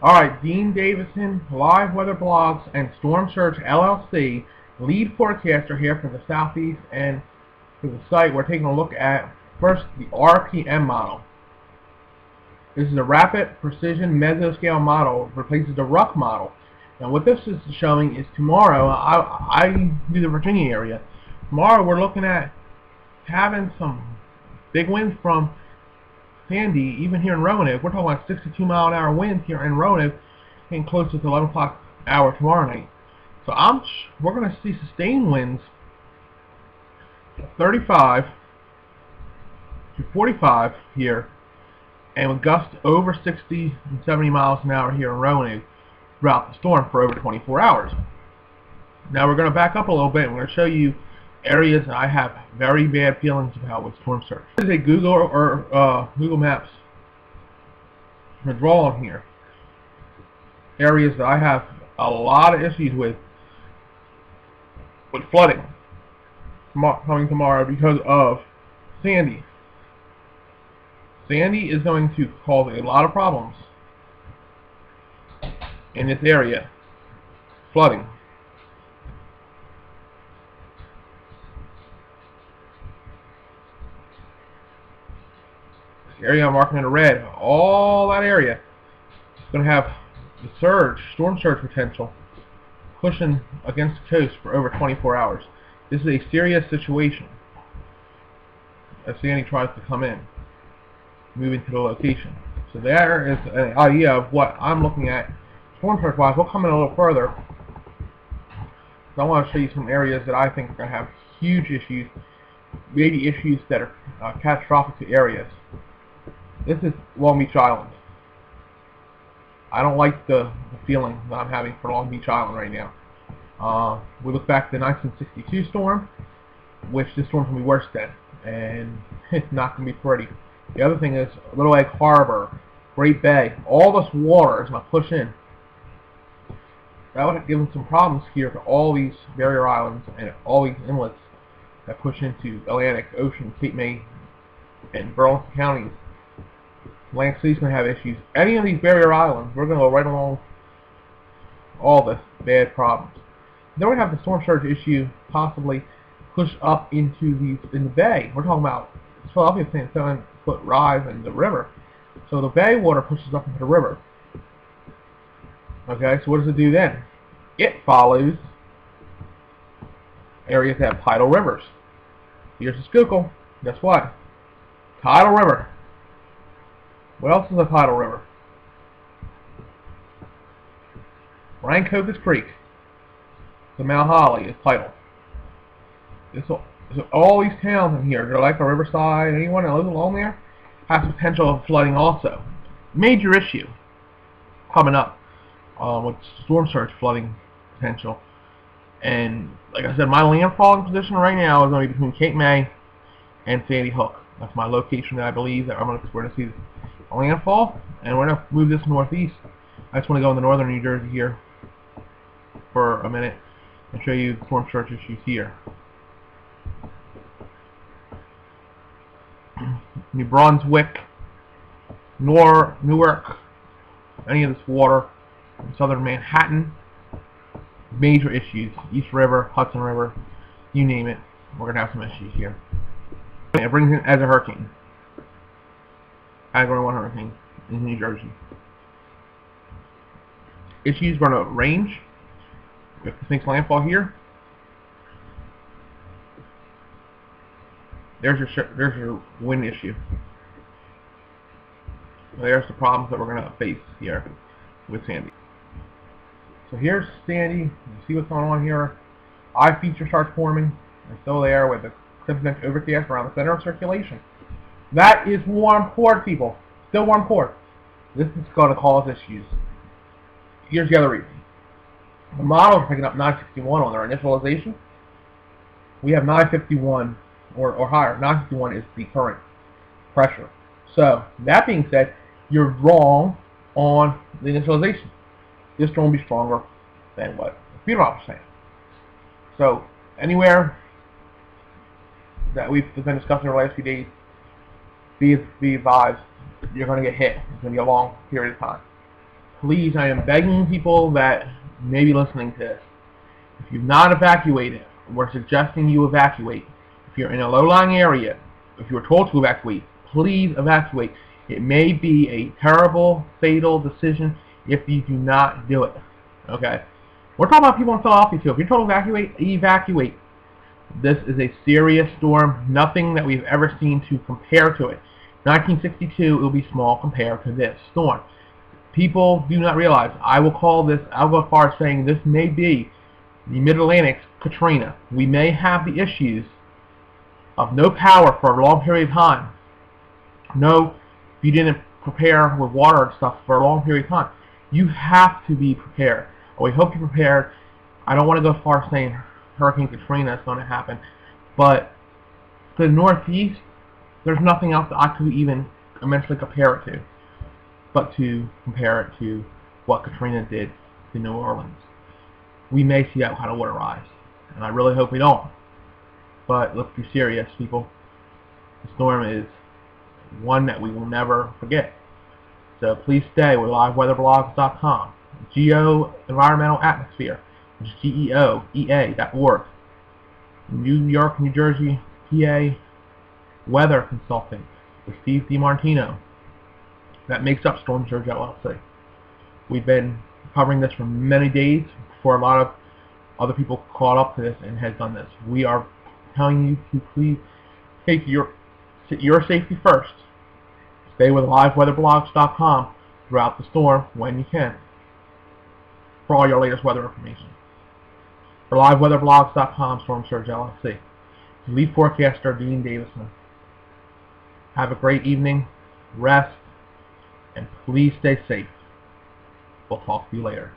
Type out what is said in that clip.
Alright, Dean Davison, Live Weather Blogs, and Storm Surge LLC, lead forecaster here for the Southeast, and for the site we're taking a look at first the RPM model. This is a rapid precision mesoscale model, replaces the RUC model. Now what this is showing is tomorrow, I do the Virginia area, tomorrow we're looking at having some big winds from Sandy, even here in Roanoke. We're talking about 62-mile-an-hour winds here in Roanoke, getting close to the 11 o'clock hour tomorrow night. So we're going to see sustained winds 35 to 45 here, and with gusts over 60 and 70 miles an hour here in Roanoke throughout the storm for over 24 hours. Now we're going to back up a little bit, and we're going to show you areas that I have very bad feelings about with storm surge. This is a Google Maps drawing here. Areas that I have a lot of issues with flooding coming tomorrow because of Sandy. Sandy is going to cause a lot of problems in this area. Flooding. Area I'm marking in red, all that area is going to have the storm surge potential pushing against the coast for over 24 hours. This is a serious situation as Sandy tries to come in, moving to the location. So there is an idea of what I'm looking at storm surge wise. We'll come in a little further. So I want to show you some areas that I think are going to have huge issues, maybe issues that are catastrophic to areas. This is Long Beach Island. I don't like the feeling that I'm having for Long Beach Island right now. We look back to the 1962 storm, which this storm can be worse than, and it's not going to be pretty. The other thing is Little Egg Harbor, Great Bay, all this water is going to push in. That would have given some problems here for all these barrier islands and all these inlets that push into Atlantic Ocean, Cape May, and Burlington counties. Atlantic City's going to have issues. Any of these barrier islands, we're going to go right along all the bad problems. Then we have the storm surge issue possibly push up in the bay. We're talking about Philadelphia saying 7-foot rise in the river. So the bay water pushes up into the river. Okay, so what does it do then? It follows areas that have tidal rivers. Here's the Schuylkill. Guess what? Tidal river. What else is a tidal river? Rancocas Creek. The Mount Holly is tidal. So all these towns in here, they're like a riverside. Anyone that lives along there has the potential of flooding also. Major issue coming up with storm surge flooding potential. And like I said, my landfalling position right now is going to be between Cape May and Sandy Hook. That's my location that I believe that we're going to see landfall, and we're going to move this northeast. I just want to go into northern New Jersey here for a minute and show you the storm surge issues here. New Brunswick, Newark, any of this water in southern Manhattan, major issues. East River, Hudson River, you name it, we're going to have some issues here. It brings in as a hurricane. Category 1 hurricane in New Jersey. Issues going to range. If this makes landfall here, there's your wind issue. There's the problems that we're going to face here with Sandy. So here's Sandy. You see what's going on here. I feature starts forming. It's still there with the crimson overcast around the center of circulation. That is warm port, people. Still warm port. This is going to cause issues. Here's the other reason. The model is picking up 961 on their initialization. We have 951 or higher. 951 is the current pressure. So, that being said, you're wrong on the initialization. This storm will be stronger than what the meteorologist is saying. So, anywhere that we've been discussing over the last few days, be advised, you're going to get hit. It's going to be a long period of time. please, I am begging people that may be listening to this. If you've not evacuated, we're suggesting you evacuate. If you're in a low-lying area, if you're told to evacuate, please evacuate. It may be a terrible, fatal decision if you do not do it. Okay? We're talking about people in Philadelphia too. If you're told to evacuate, evacuate. This is a serious storm. Nothing that we've ever seen to compare to it. 1962 will be small compared to this storm. People do not realize. I will go as far as saying this may be the Mid-Atlantic's Katrina. We may have the issues of no power for a long period of time. No, if you didn't prepare with water and stuff for a long period of time, you have to be prepared. We hope you're prepared. I don't want to go as far as saying Hurricane Katrina is going to happen, but the Northeast, there's nothing else that I could even immensely compare it to, but to compare it to what Katrina did to New Orleans. We may see that kind of water rise, and I really hope we don't. But let's be serious, people. The storm is one that we will never forget. So please stay with liveweatherblogs.com. Geo-Environmental Atmosphere, which is GEOEA.org. New York, New Jersey, PA Weather Consulting with Steve DiMartino. That makes up Storm Surge LLC. We've been covering this for many days before a lot of other people caught up to this and has done this. We are telling you to please take your safety first. Stay with liveweatherblogs.com throughout the storm when you can for all your latest weather information. For liveweatherblogs.com, Storm Surge LLC. Lead forecaster Dean Davison. Have a great evening, rest, and please stay safe. We'll talk to you later.